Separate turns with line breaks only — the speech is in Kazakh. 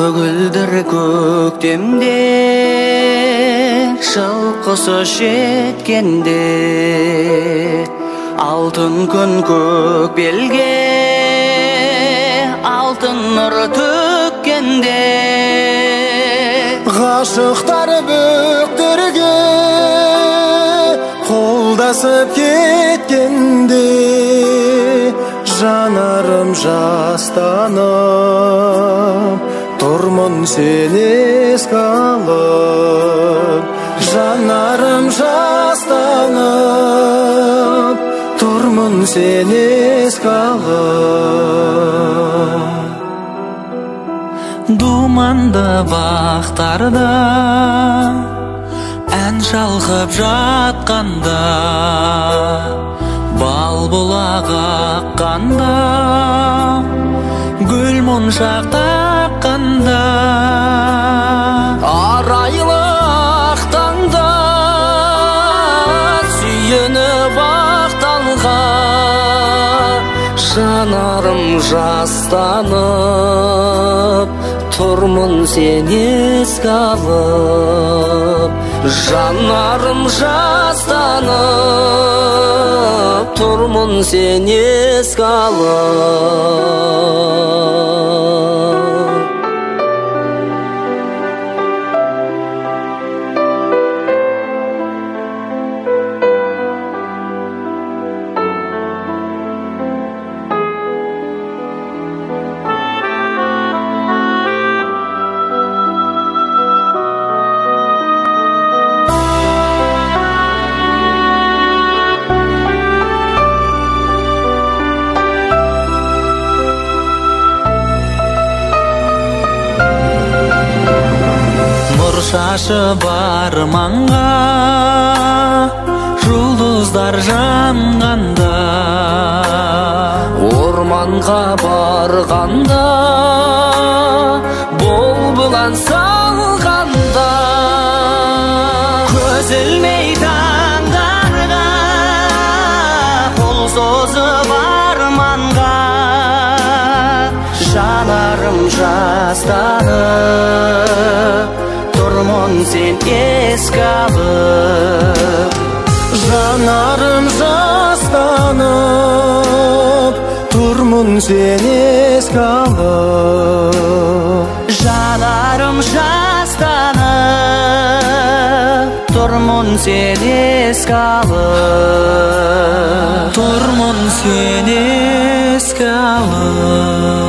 Көгілдір көктемде шалқысы жеткенде, алтын күн көк белге алтын нұр төккенде,
ғашықтар бөктерге қолдасып кеткенде, жанарым жастанып тұрмын сені еске алып. Жанарым жастанып тұрмын сені еске алып.
Думанды бақтарда ән шалқып жатқанда, бал бұлақ аққанда, гүл моншақ таққанда, арайлы ақ таңда сүйеніп ақталға, жанарым жастанып тұрмын сені еске алып. Жанарым жастанып тұрмын сені еске алып. Шашы бар маңға жұлдыздар жанғанда, орманға барғанда бұлбұлан салғанда, көз ілмей таңдарға қол созып арманға, жанарым жастанып тұрмын сен еске алып.
Жанарым жастанып тұрмын сен еске алып.
Жанарым жастанып тұрмын сен еске алып. Тұрмын сен еске алып.